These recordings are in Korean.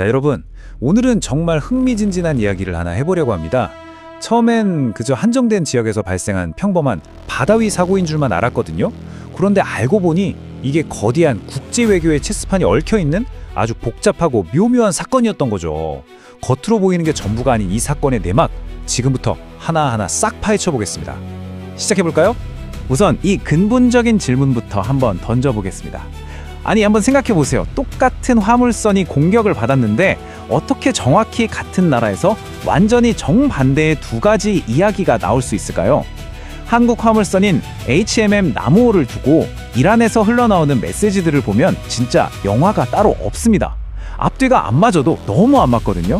자, 여러분, 오늘은 정말 흥미진진한 이야기를 하나 해보려고 합니다. 처음엔 그저 한정된 지역에서 발생한 평범한 바다 위 사고인 줄만 알았거든요. 그런데 알고 보니 이게 거대한 국제 외교의 체스판이 얽혀있는 아주 복잡하고 묘묘한 사건이었던 거죠. 겉으로 보이는 게 전부가 아닌 이 사건의 내막, 지금부터 하나하나 싹 파헤쳐 보겠습니다. 시작해볼까요? 우선 이 근본적인 질문부터 한번 던져보겠습니다. 아니, 한번 생각해보세요. 똑같은 화물선이 공격을 받았는데 어떻게 정확히 같은 나라에서 완전히 정반대의 두 가지 이야기가 나올 수 있을까요? 한국 화물선인 HMM 나무호를 두고 이란에서 흘러나오는 메시지들을 보면 진짜 영화가 따로 없습니다. 앞뒤가 안 맞아도 너무 안 맞거든요.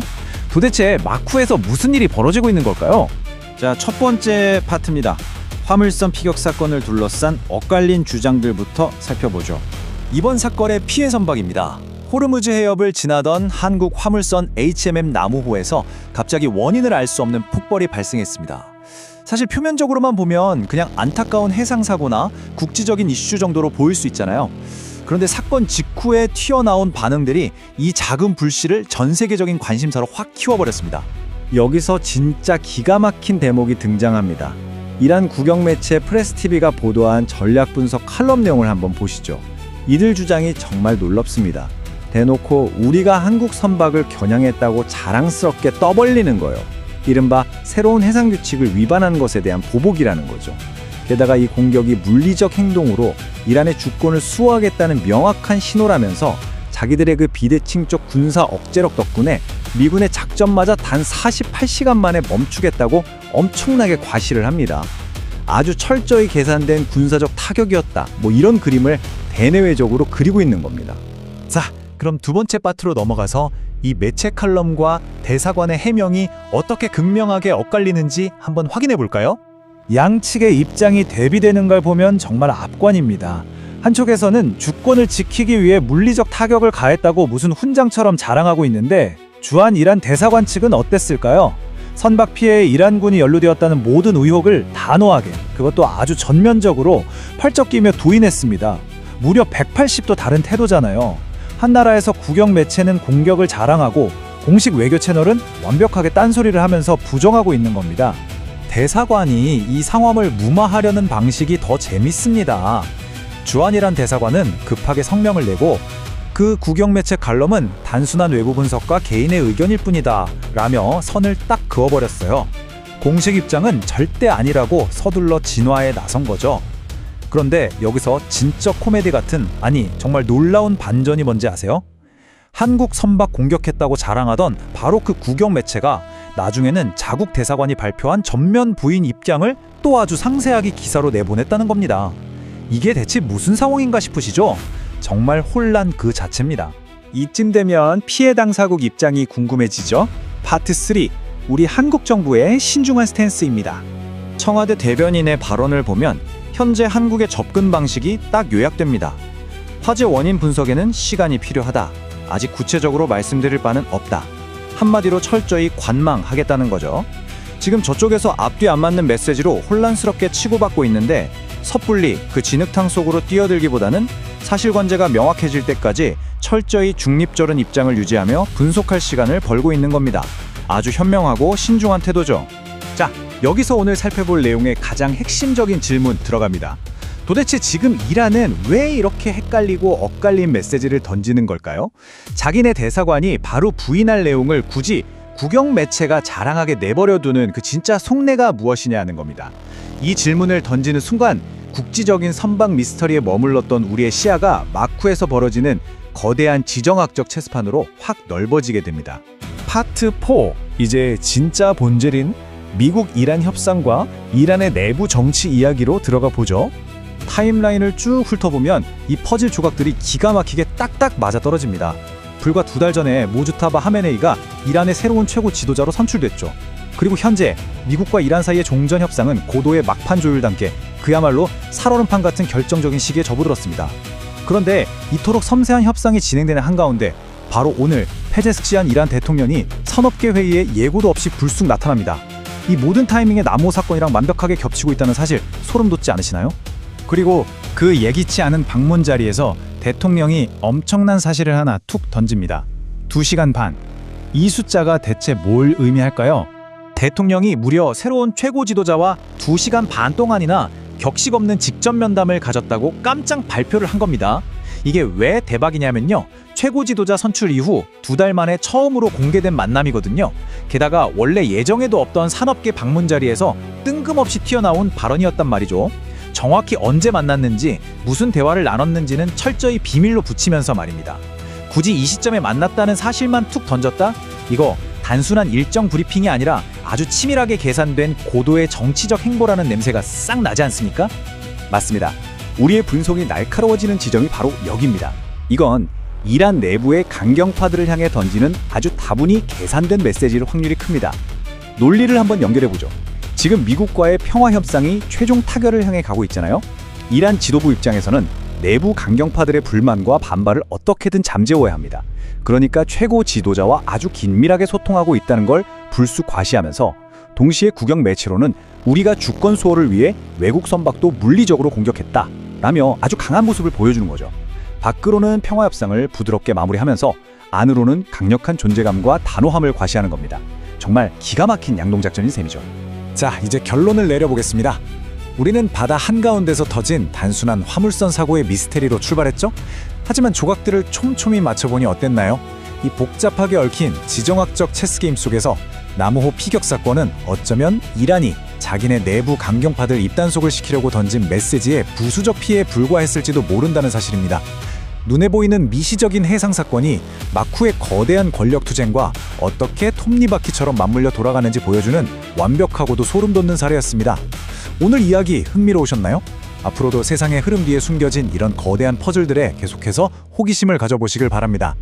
도대체 마쿠에서 무슨 일이 벌어지고 있는 걸까요? 자, 첫 번째 파트입니다. 화물선 피격 사건을 둘러싼 엇갈린 주장들부터 살펴보죠. 이번 사건의 피해 선박입니다. 호르무즈 해협을 지나던 한국 화물선 HMM 나무호에서 갑자기 원인을 알 수 없는 폭발이 발생했습니다. 사실 표면적으로만 보면 그냥 안타까운 해상사고나 국지적인 이슈 정도로 보일 수 있잖아요. 그런데 사건 직후에 튀어나온 반응들이 이 작은 불씨를 전 세계적인 관심사로 확 키워버렸습니다. 여기서 진짜 기가 막힌 대목이 등장합니다. 이란 국영 매체 프레스TV가 보도한 전략 분석 칼럼 내용을 한번 보시죠. 이들 주장이 정말 놀랍습니다. 대놓고 우리가 한국 선박을 겨냥했다고 자랑스럽게 떠벌리는 거예요. 이른바 새로운 해상 규칙을 위반한 것에 대한 보복이라는 거죠. 게다가 이 공격이 물리적 행동으로 이란의 주권을 수호하겠다는 명확한 신호라면서 자기들의 그 비대칭적 군사 억제력 덕분에 미군의 작전마저 단 48시간 만에 멈추겠다고 엄청나게 과시를 합니다. 아주 철저히 계산된 군사적 타격이었다, 이런 그림을 대내외적으로 그리고 있는 겁니다. 자, 그럼 두 번째 파트로 넘어가서 이 매체 칼럼과 대사관의 해명이 어떻게 극명하게 엇갈리는지 한번 확인해 볼까요? 양측의 입장이 대비되는 걸 보면 정말 압권입니다. 한쪽에서는 주권을 지키기 위해 물리적 타격을 가했다고 무슨 훈장처럼 자랑하고 있는데 주한 이란 대사관 측은 어땠을까요? 선박 피해에 이란군이 연루되었다는 모든 의혹을 단호하게, 그것도 아주 전면적으로 펄쩍 끼며 부인했습니다. 무려 180도 다른 태도잖아요. 한 나라에서 국영 매체는 공격을 자랑하고 공식 외교 채널은 완벽하게 딴소리를 하면서 부정하고 있는 겁니다. 대사관이 이 상황을 무마하려는 방식이 더 재밌습니다. 주한이란 대사관은 급하게 성명을 내고 그 국영 매체 칼럼은 단순한 외부 분석과 개인의 의견일 뿐이다 라며 선을 딱 그어버렸어요. 공식 입장은 절대 아니라고 서둘러 진화에 나선 거죠. 그런데 여기서 진짜 코미디 같은, 아니 정말 놀라운 반전이 뭔지 아세요? 한국 선박 공격했다고 자랑하던 바로 그 국영 매체가 나중에는 자국 대사관이 발표한 전면 부인 입장을 또 아주 상세하게 기사로 내보냈다는 겁니다. 이게 대체 무슨 상황인가 싶으시죠? 정말 혼란 그 자체입니다. 이쯤 되면 피해 당사국 입장이 궁금해지죠? 파트 3, 우리 한국 정부의 신중한 스탠스입니다. 청와대 대변인의 발언을 보면 현재 한국의 접근 방식이 딱 요약됩니다. 화재 원인 분석에는 시간이 필요하다. 아직 구체적으로 말씀드릴 바는 없다. 한마디로 철저히 관망하겠다는 거죠. 지금 저쪽에서 앞뒤 안 맞는 메시지로 혼란스럽게 치고받고 있는데 섣불리 그 진흙탕 속으로 뛰어들기보다는 사실관계가 명확해질 때까지 철저히 중립적인 입장을 유지하며 분석할 시간을 벌고 있는 겁니다. 아주 현명하고 신중한 태도죠. 자, 여기서 오늘 살펴볼 내용의 가장 핵심적인 질문 들어갑니다. 도대체 지금 이란은 왜 이렇게 헷갈리고 엇갈린 메시지를 던지는 걸까요? 자기네 대사관이 바로 부인할 내용을 굳이 국영 매체가 자랑하게 내버려두는 그 진짜 속내가 무엇이냐는 겁니다. 이 질문을 던지는 순간 국지적인 선박 미스터리에 머물렀던 우리의 시야가 마쿠에서 벌어지는 거대한 지정학적 체스판으로 확 넓어지게 됩니다. 파트 4, 이제 진짜 본질인 미국 이란 협상과 이란의 내부 정치 이야기로 들어가 보죠. 타임라인을 쭉 훑어보면 이 퍼즐 조각들이 기가 막히게 딱딱 맞아떨어집니다. 불과 2달 전에 모주타바 하메네이가 이란의 새로운 최고 지도자로 선출됐죠. 그리고 현재 미국과 이란 사이의 종전 협상은 고도의 막판 조율 단계, 그야말로 살얼음판 같은 결정적인 시기에 접어들었습니다. 그런데 이토록 섬세한 협상이 진행되는 한가운데 바로 오늘 페제스키안 이란 대통령이 산업계 회의에 예고도 없이 불쑥 나타납니다. 이 모든 타이밍에 나무 사건이랑 완벽하게 겹치고 있다는 사실 소름 돋지 않으시나요? 그리고 그 예기치 않은 방문 자리에서 대통령이 엄청난 사실을 하나 툭 던집니다. 2시간 반. 이 숫자가 대체 뭘 의미할까요? 대통령이 무려 새로운 최고 지도자와 2시간 반 동안이나 격식 없는 직접 면담을 가졌다고 깜짝 발표를 한 겁니다. 이게 왜 대박이냐면요. 최고 지도자 선출 이후 2달 만에 처음으로 공개된 만남이거든요. 게다가 원래 예정에도 없던 산업계 방문 자리에서 뜬금없이 튀어나온 발언이었단 말이죠. 정확히 언제 만났는지, 무슨 대화를 나눴는지는 철저히 비밀로 붙이면서 말입니다. 굳이 이 시점에 만났다는 사실만 툭 던졌다? 이거 단순한 일정 브리핑이 아니라 아주 치밀하게 계산된 고도의 정치적 행보라는 냄새가 싹 나지 않습니까? 맞습니다. 우리의 분석이 날카로워지는 지점이 바로 여기입니다. 이건 이란 내부의 강경파들을 향해 던지는 아주 다분히 계산된 메시지일 확률이 큽니다. 논리를 한번 연결해보죠. 지금 미국과의 평화 협상이 최종 타결을 향해 가고 있잖아요. 이란 지도부 입장에서는 내부 강경파들의 불만과 반발을 어떻게든 잠재워야 합니다. 그러니까 최고 지도자와 아주 긴밀하게 소통하고 있다는 걸 불쑥 과시하면서 동시에 국영 매체로는 우리가 주권 수호를 위해 외국 선박도 물리적으로 공격했다 라며 아주 강한 모습을 보여주는 거죠. 밖으로는 평화 협상을 부드럽게 마무리하면서 안으로는 강력한 존재감과 단호함을 과시하는 겁니다. 정말 기가 막힌 양동작전인 셈이죠. 자, 이제 결론을 내려보겠습니다. 우리는 바다 한가운데서 터진 단순한 화물선 사고의 미스테리로 출발했죠? 하지만 조각들을 촘촘히 맞춰보니 어땠나요? 이 복잡하게 얽힌 지정학적 체스게임 속에서 나무호 피격 사건은 어쩌면 이란이 자기네 내부 강경파들 입단속을 시키려고 던진 메시지의 부수적 피해에 불과했을지도 모른다는 사실입니다. 눈에 보이는 미시적인 해상 사건이 마쿠의 거대한 권력 투쟁과 어떻게 톱니바퀴처럼 맞물려 돌아가는지 보여주는 완벽하고도 소름 돋는 사례였습니다. 오늘 이야기 흥미로우셨나요? 앞으로도 세상의 흐름 뒤에 숨겨진 이런 거대한 퍼즐들에 계속해서 호기심을 가져보시길 바랍니다.